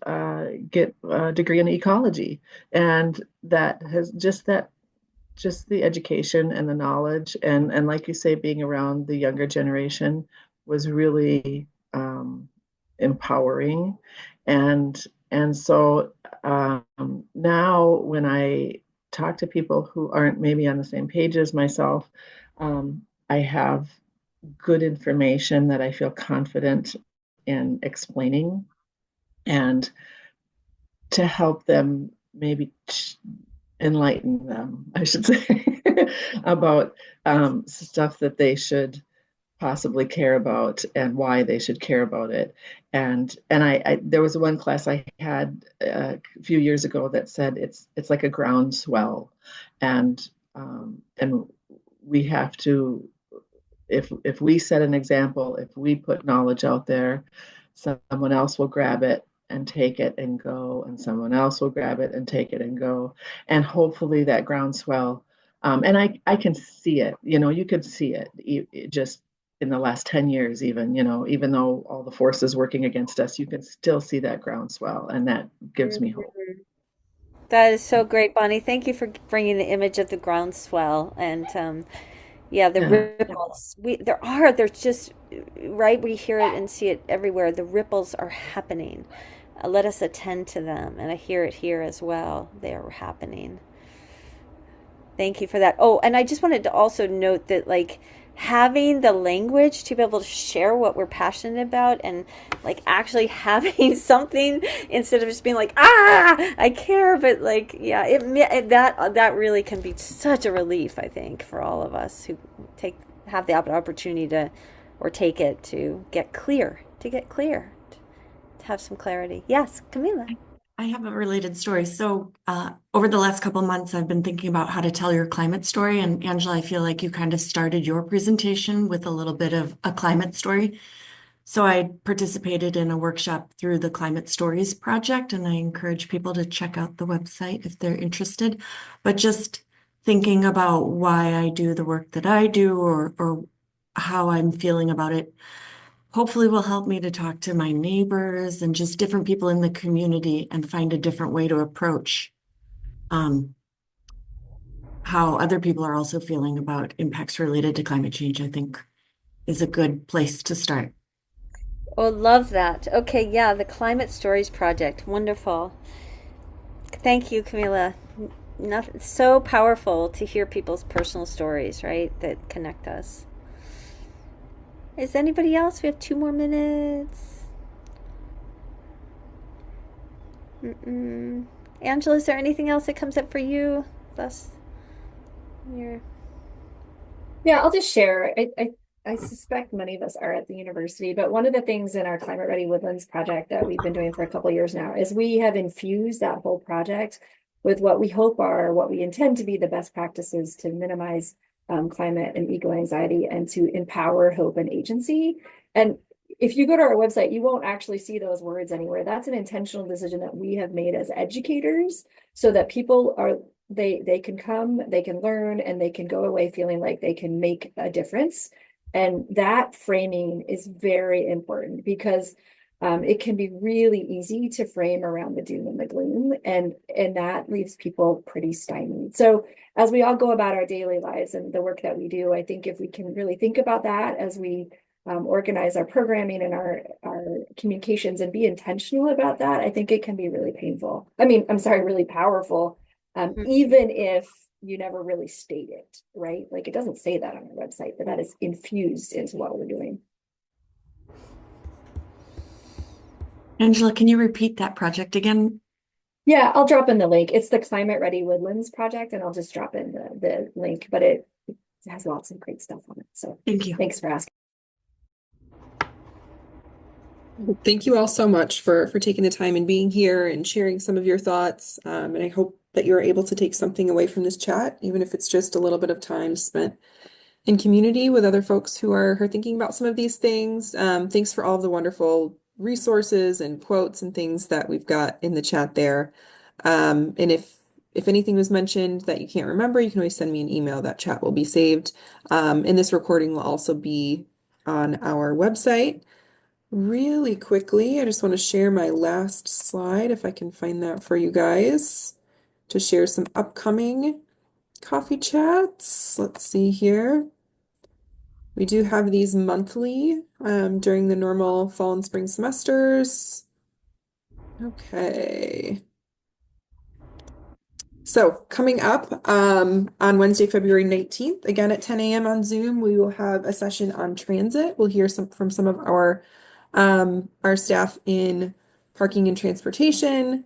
get a degree in ecology, and that has just the education and the knowledge and like you say, being around the younger generation was really empowering, and so now when I talk to people who aren't maybe on the same page as myself, I have good information that I feel confident in explaining and to help them maybe enlighten them, I should say, about stuff that they should possibly care about and why they should care about it. And I there was one class I had a few years ago that said it's like a groundswell, and we have to, if we set an example, if we put knowledge out there, someone else will grab it and take it and go, and someone else will grab it and take it and go, and hopefully that groundswell. And I can see it. You could see it just in the last 10 years, even. Even though all the forces working against us, you can still see that groundswell, and that gives me hope. Mhm. That is so great, Bonnie. Thank you for bringing the image of the groundswell and yeah, the Yeah. ripples. There's just right. We hear it and see it everywhere. The ripples are happening. Let us attend to them, and I hear it here as well. They are happening. Thank you for that. Oh, and I just wanted to also note that, like, having the language to be able to share what we're passionate about and like actually having something instead of just being like, ah, I care, but like, yeah, that really can be such a relief, I think, for all of us who have the opportunity to or take it to get clear, to have some clarity. Yes, Camila. I have a related story. So, over the last couple months, I've been thinking about how to tell your climate story. And Angela, I feel like you kind of started your presentation with a little bit of a climate story. So, I participated in a workshop through the Climate Stories Project, and I encourage people to check out the website if they're interested. But just thinking about why I do the work that I do or how I'm feeling about it hopefully will help me to talk to my neighbors and just different people in the community and find a different way to approach um, how other people are also feeling about impacts related to climate change, I think is a good place to start. Oh, love that. Okay, yeah, the Climate Stories Project. Wonderful. Thank you, Camila. Nothing, so powerful to hear people's personal stories, right, that connect us. Is anybody else? We have 2 more minutes. Angela, is there anything else that comes up for you? Thus, your Yeah, I'll just share. I suspect many of us are at the university, but one of the things in our Climate Ready Woodlands project that we've been doing for a couple of years now is we have infused that whole project with what we hope are, what we intend to be the best practices to minimize climate and eco anxiety and to empower hope and agency. And if you go to our website, you won't actually see those words anywhere. That's an intentional decision that we have made as educators so that people are they can come, they can learn, and they can go away feeling like they can make a difference. And that framing is very important because it can be really easy to frame around the doom and the gloom, and that leaves people pretty stymied. So as we all go about our daily lives and the work that we do, I think if we can really think about that as we organize our programming and our communications and be intentional about that, I think it can be really painful. I mean, I'm sorry, really powerful, even if you never really state it, right? Like it doesn't say that on our website, but that is infused into what we're doing. Angela, can you repeat that project again? Yeah, I'll drop in the link. It's the Climate Ready Woodlands project, and I'll just drop in the link, but it has lots of great stuff on it. So Thank you. thanks for asking. Thank you all so much for taking the time and being here and sharing some of your thoughts. And I hope that you're able to take something away from this chat, even if it's just a little bit of time spent in community with other folks who are thinking about some of these things. Thanks for all of the wonderful resources and quotes and things that we've got in the chat there. And if anything was mentioned that you can't remember, you can always send me an email. That chat will be saved. And this recording will also be on our website. Really quickly, I just want to share my last slide if I can find that for you guys to share some upcoming coffee chats. Let's see here. We do have these monthly during the normal fall and spring semesters. Okay. So coming up on Wednesday, February 19th, again at 10 a.m. on Zoom, we will have a session on transit. We'll hear from some of our staff in parking and transportation,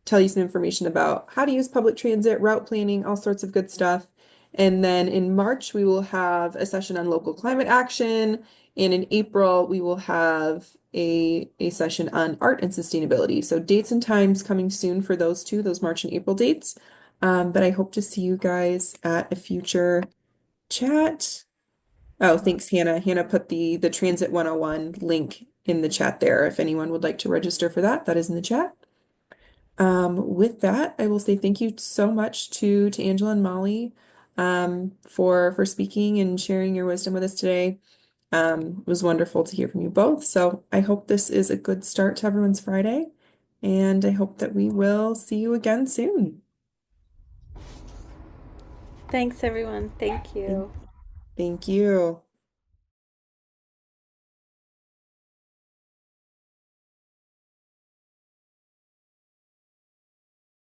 tell you some information about how to use public transit, route planning, all sorts of good stuff. And then in March, we will have a session on local climate action. And in April, we will have a session on art and sustainability. So dates and times coming soon for those two, those March and April dates. But I hope to see you guys at a future chat. Oh, thanks, Hannah. Hannah put the Transit 101 link in the chat there. If anyone would like to register for that, that is in the chat. With that, I will say thank you so much to Angela and Molly for speaking and sharing your wisdom with us today. It was wonderful to hear from you both. So I hope this is a good start to everyone's Friday, and I hope that we will see you again soon. Thanks, everyone. Thank you. Thank you.